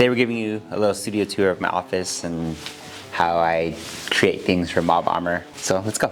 Today we're giving you a little studio tour of my office and how I create things for Mob Armor. So let's go.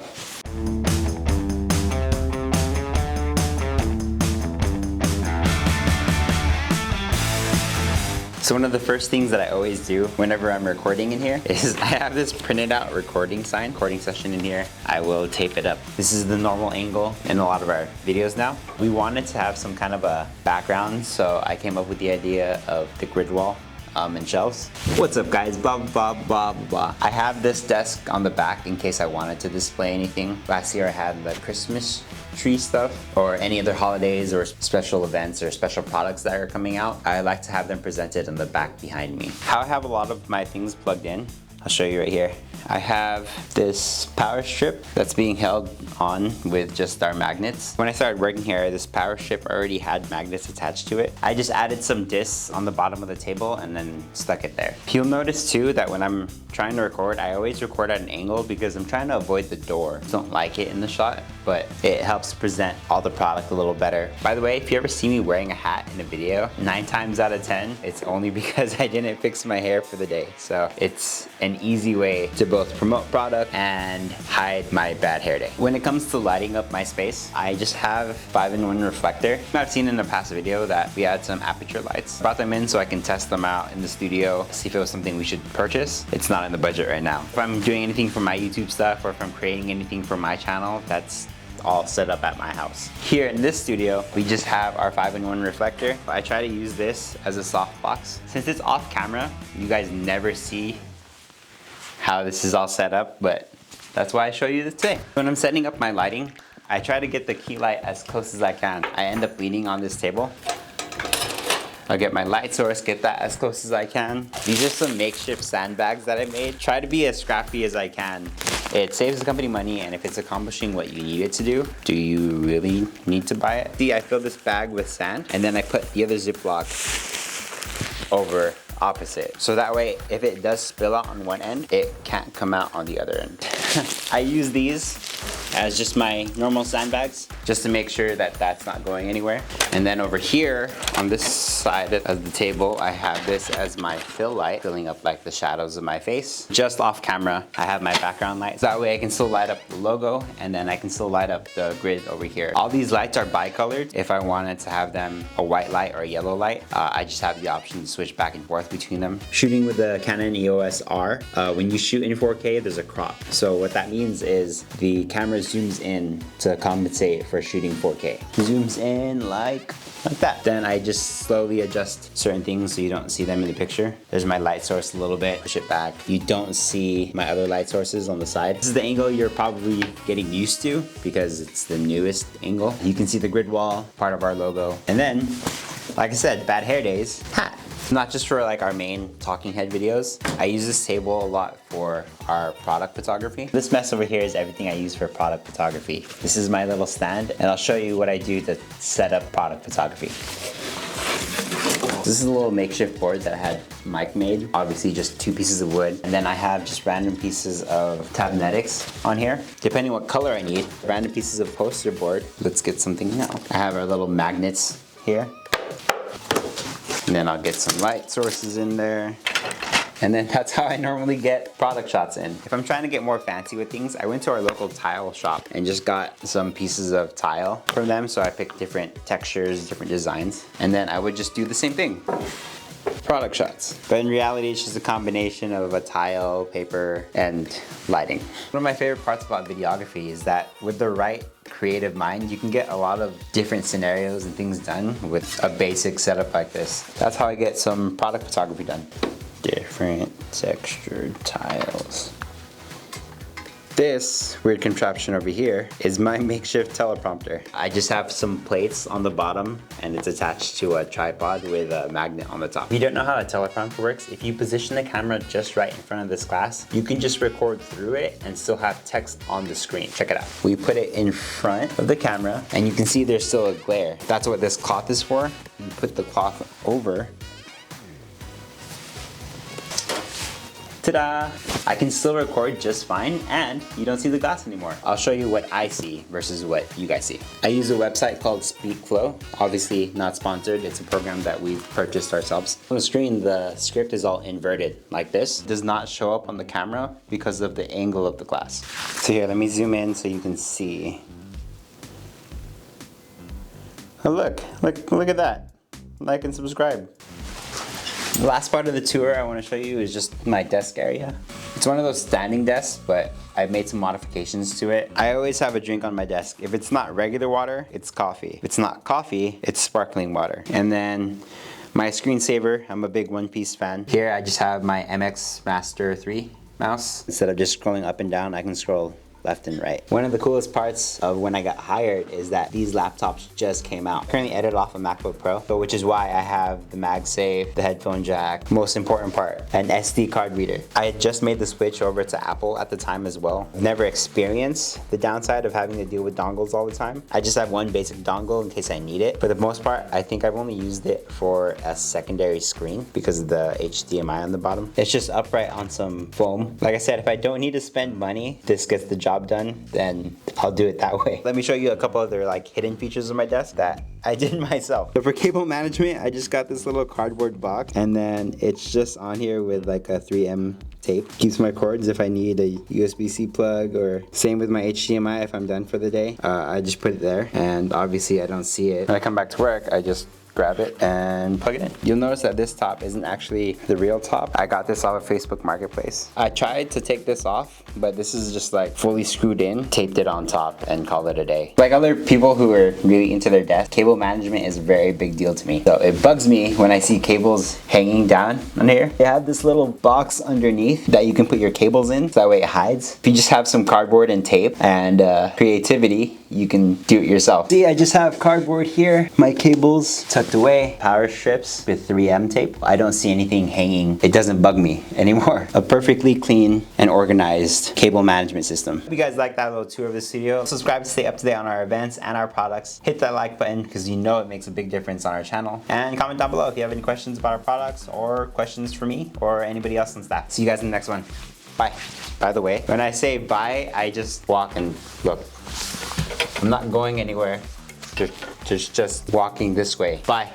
So one of the first things that I always do whenever I'm recording in here is I have this printed out recording session in here. I will tape it up. This is the normal angle in a lot of our videos now. We wanted to have some kind of a background, so I came up with the idea of the grid wall and shelves. What's up guys, blah blah blah blah. I have this desk on the back in case I wanted to display anything. Last year I had the Christmas tree stuff or any other holidays or special events or special products that are coming out. I like to have them presented in the back behind me. How I have a lot of my things plugged in, I'll show you right here. I have this power strip that's being held on with just our magnets. When I started working here, this power strip already had magnets attached to it. I just added some discs on the bottom of the table and then stuck it there. You'll notice too that when I'm trying to record, I always record at an angle because I'm trying to avoid the door. I don't like it in the shot, but it helps present all the product a little better. By the way, if you ever see me wearing a hat in a video, 9 times out of 10, it's only because I didn't fix my hair for the day. So it's an easy way to both promote product and hide my bad hair day. When it comes to lighting up my space, I just have 5-in-1 reflector. I've seen in a past video that we had some aperture lights. Brought them in so I can test them out in the studio, see if it was something we should purchase. It's not in the budget right now. If I'm doing anything for my YouTube stuff or if I'm creating anything for my channel, that's all set up at my house. Here in this studio, we just have our 5-in-1 reflector. I try to use this as a softbox. Since it's off camera, you guys never see how this is all set up, but that's why I show you this today. When I'm setting up my lighting, I try to get the key light as close as I can. I end up leaning on this table. I'll get my light source, get that as close as I can. These are some makeshift sandbags that I made. Try to be as scrappy as I can. It saves the company money, and if it's accomplishing what you need it to do you really need to buy it? See, I fill this bag with sand, and then I put the other Ziploc over opposite. So that way, if it does spill out on one end, it can't come out on the other end. I use these as just my normal sandbags, just to make sure that that's not going anywhere. And then over here, on this side of the table, I have this as my fill light, filling up like the shadows of my face. Just off camera, I have my background lights. That way I can still light up the logo, and then I can still light up the grid over here. All these lights are bicolored. If I wanted to have them a white light or a yellow light, I just have the option to switch back and forth between them. Shooting with the Canon EOS R, when you shoot in 4K, there's a crop. So what that means is the camera zooms in to compensate for shooting 4K. Zooms in like that. Then I just slowly adjust certain things so you don't see them in the picture. There's my light source a little bit, push it back. You don't see my other light sources on the side. This is the angle you're probably getting used to because it's the newest angle. You can see the grid wall, part of our logo. And then, like I said, bad hair days, hat. Not just for like our main talking head videos. I use this table a lot for our product photography. This mess over here is everything I use for product photography. This is my little stand, and I'll show you what I do to set up product photography. This is a little makeshift board that I had Mike made. Obviously just 2 pieces of wood. And then I have just random pieces of Tabnetics on here. Depending what color I need, random pieces of poster board. Let's get something now. I have our little magnets here. And then I'll get some light sources in there. And then that's how I normally get product shots in. If I'm trying to get more fancy with things, I went to our local tile shop and just got some pieces of tile from them. So I picked different textures, different designs. And then I would just do the same thing. Product shots. But in reality, it's just a combination of a tile, paper, and lighting. One of my favorite parts about videography is that with the right creative mind, you can get a lot of different scenarios and things done with a basic setup like this. That's how I get some product photography done. Different textured tiles. This weird contraption over here is my makeshift teleprompter. I just have some plates on the bottom and it's attached to a tripod with a magnet on the top. If you don't know how a teleprompter works, if you position the camera just right in front of this glass, you can just record through it and still have text on the screen. Check it out. We put it in front of the camera and you can see there's still a glare. That's what this cloth is for. You put the cloth over. Ta-da! I can still record just fine and you don't see the glass anymore. I'll show you what I see versus what you guys see. I use a website called SpeakFlow. Obviously not sponsored, it's a program that we've purchased ourselves. On the screen, the script is all inverted like this. It does not show up on the camera because of the angle of the glass. So here, let me zoom in so you can see. Oh, look at that. Like and subscribe. The last part of the tour I want to show you is just my desk area. It's one of those standing desks, but I've made some modifications to it. I always have a drink on my desk. If it's not regular water, it's coffee. If it's not coffee, it's sparkling water. And then my screensaver, I'm a big One Piece fan. Here I just have my MX Master 3 mouse. Instead of just scrolling up and down, I can scroll left and right. One of the coolest parts of when I got hired is that these laptops just came out. I currently edit off a MacBook Pro, but which is why I have the MagSafe, the headphone jack, most important part, an SD card reader. I had just made the switch over to Apple at the time as well. I've never experienced the downside of having to deal with dongles all the time. I just have one basic dongle in case I need it. For the most part, I think I've only used it for a secondary screen because of the HDMI on the bottom. It's just upright on some foam. Like I said, if I don't need to spend money, this gets the job done, then I'll do it that way. Let me show you a couple other like hidden features of my desk that I did myself. So for cable management, I just got this little cardboard box and then it's just on here with like a 3M tape. Keeps my cords if I need a USB-C plug, or same with my HDMI if I'm done for the day. I just put it there and obviously I don't see it. When I come back to work, I just grab it and plug it in. You'll notice that this top isn't actually the real top. I got this off of Facebook Marketplace. I tried to take this off, but this is just like fully screwed in, taped it on top and called it a day. Like other people who are really into their desk, cable management is a very big deal to me. So it bugs me when I see cables hanging down on here. They have this little box underneath that you can put your cables in, so that way it hides. If you just have some cardboard and tape and creativity, you can do it yourself. See, I just have cardboard here, my cables tucked away, power strips with 3M tape. I don't see anything hanging. It doesn't bug me anymore. A perfectly clean and organized cable management system. If you guys like that little tour of the studio, subscribe to stay up to date on our events and our products. Hit that like button because you know it makes a big difference on our channel. And comment down below if you have any questions about our products or questions for me or anybody else on staff. See you guys in the next one. Bye. By the way, when I say bye, I just walk and look. I'm not going anywhere. Just walking this way. Bye.